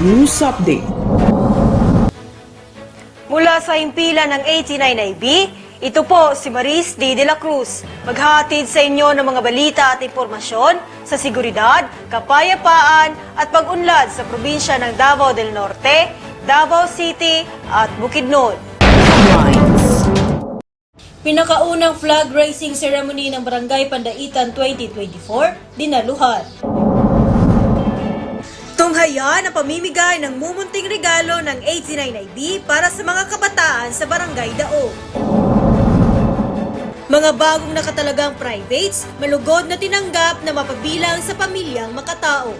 News Update. Mula sa himpilan ng 89IB, ito po si Maris D. De La Cruz, maghahatid sa inyo ng mga balita at impormasyon sa seguridad, kapayapaan at pag-unlad sa probinsya ng Davao del Norte, Davao City at Bukidnon. Pinakaunang flag raising ceremony ng Barangay Pandaitan 2024, dinaluhan. Tunghayan ang pamimigay ng mumunting regalo ng 89IB para sa mga kabataan sa Barangay Dao. Mga bagong nakatalagang privates, malugod na tinanggap na mapabilang sa pamilyang makatao.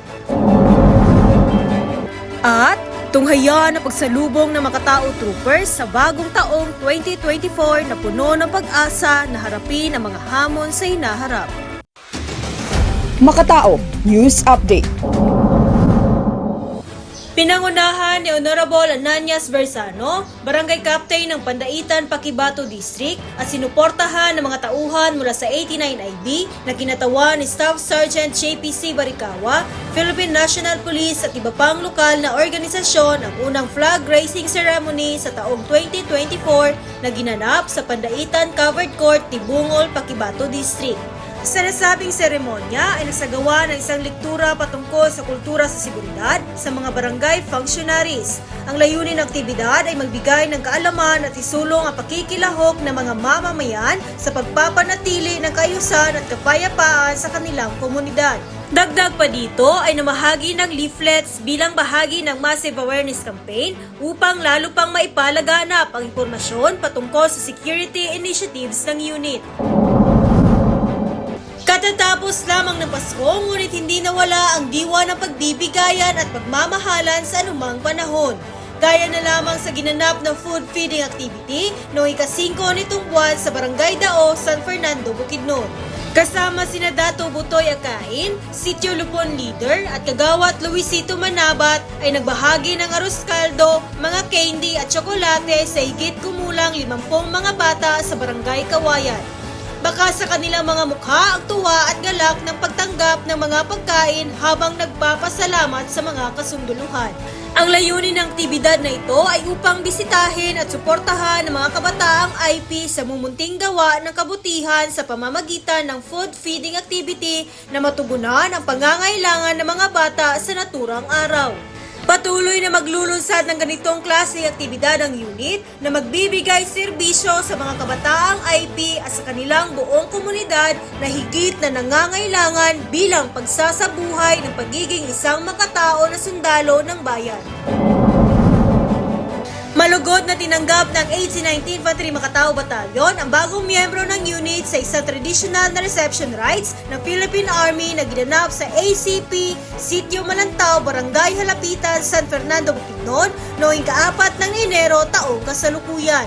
At tunghayan ang pagsalubong ng Makatao Troopers sa bagong taong 2024 na puno ng pag-asa na harapin ang mga hamon sa hinaharap. Makatao News Update. Pinangunahan ni Honorable Ananias Bersano, Barangay Captain ng Pandaitan, Paquibato District at sinuportahan ng mga tauhan mula sa 89IB na kinatawan ni Staff Sergeant JPC Barikawa, Philippine National Police at iba pang lokal na organisasyon ang unang flag raising ceremony sa taong 2024 na ginanap sa Pandaitan Covered Court, Tibungol, Paquibato District. Sa nasabing seremonya ay nasagawa ng isang lektura patungkol sa kultura sa seguridad sa mga barangay functionaries. Ang layunin ng aktibidad ay magbigay ng kaalaman at isulong ang pakikilahok ng mga mamamayan sa pagpapanatili ng kaayusan at kapayapaan sa kanilang komunidad. Dagdag pa dito ay namahagi ng leaflets bilang bahagi ng Massive Awareness Campaign upang lalo pang maipalaganap ang impormasyon patungkol sa security initiatives ng unit. Katatapos lamang ng Pasko, ngunit hindi nawala ang diwa ng pagbibigayan at pagmamahalan sa anumang panahon. Gaya na lamang sa ginanap ng food feeding activity noong ika-5 nitong buwan sa Barangay Dao, San Fernando, Bukidnon. Kasama sina Dato Butoy Akain, Sitio Lupon Leader at Kagawat Luisito Manabat ay nagbahagi ng arroz caldo, mga candy at tsokolate sa higit kumulang 50 mga bata sa Barangay Kawayan. Baka sa kanilang mga mukha ang tuwa at galak ng pagtanggap ng mga pagkain habang nagpapasalamat sa mga kasunduluhan. Ang layunin ng aktibidad na ito ay upang bisitahin at suportahan ng mga kabataang IP sa mumunting gawa ng kabutihan sa pamamagitan ng food feeding activity na matugunan ang pangangailangan ng mga bata sa naturang araw. Patuloy na maglulunsad ng ganitong klase aktibidad ang unit na magbibigay serbisyo sa mga kabataang IP at sa kanilang buong komunidad na higit na nangangailangan bilang pagsasabuhay ng pagiging isang makatao na sundalo ng bayan. Malugod na tinanggap ng 89th Infantry Makatao Battalion ang bagong miyembro ng unit sa isang traditional na reception rites ng Philippine Army na ginanap sa ACP, Sitio Malantao, Barangay Halapitan, San Fernando, Bukidnon noong ika-4 ng Enero taong kasalukuyan.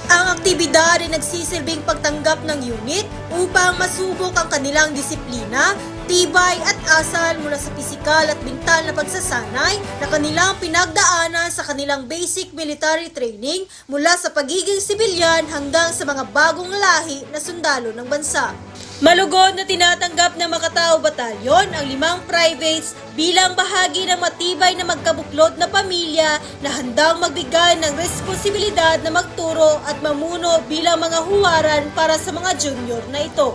Ang aktibidad ay nagsisilbing pagtanggap ng unit upang masubok ang kanilang disiplina, tibay at asal mula sa pisikal at mental na pagsasanay na kanilang pinagdaanan sa kanilang basic military training mula sa pagiging sibilyan hanggang sa mga bagong lahi na sundalo ng bansa. Malugod na tinatanggap ng Makatao Batalyon ang 5 privates bilang bahagi ng matibay na magkabuklod na pamilya na handang magbigay ng responsibilidad na magturo at mamuno bilang mga huwaran para sa mga junior na ito.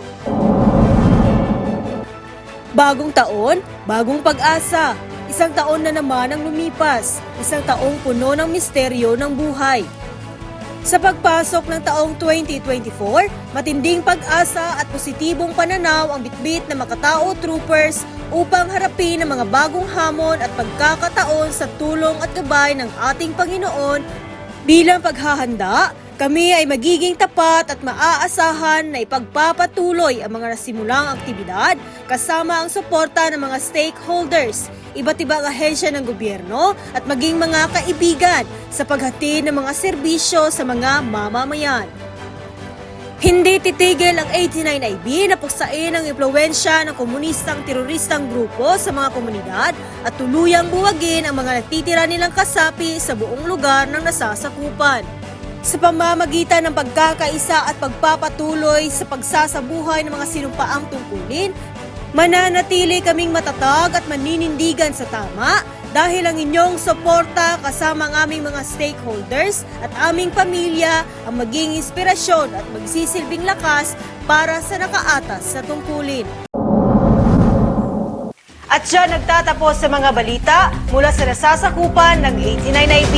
Bagong taon, bagong pag-asa. Isang taon na naman ang lumipas. Isang taong puno ng misteryo ng buhay. Sa pagpasok ng taong 2024, matinding pag-asa at positibong pananaw ang bitbit ng Makatao Troopers upang harapin ang mga bagong hamon at pagkakataon sa tulong at gabay ng ating Panginoon. Bilang paghahanda, kami ay magiging tapat at maaasahan na ipagpapatuloy ang mga nasimulang aktibidad kasama ang suporta ng mga stakeholders, iba't ibang ahensya ng gobyerno at maging mga kaibigan sa paghatid ng mga serbisyo sa mga mamamayan. Hindi titigil ang 89IB na puksain ang impluwensya ng komunistang teroristang grupo sa mga komunidad at tuluyang buwagin ang mga natitira nilang kasapi sa buong lugar ng nasasakupan. Sa pamamagitan ng pagkakaisa at pagpapatuloy sa pagsasabuhay ng mga sinumpaang tungkulin, mananatili kaming matatag at maninindigan sa tama, Dahil ang inyong suporta kasama ang aming mga stakeholders at aming pamilya ang maging inspirasyon at magsisilbing lakas para sa nakaatas na tungkulin. At siya nagtatapos sa mga balita mula sa nasasakupan ng 89 IP.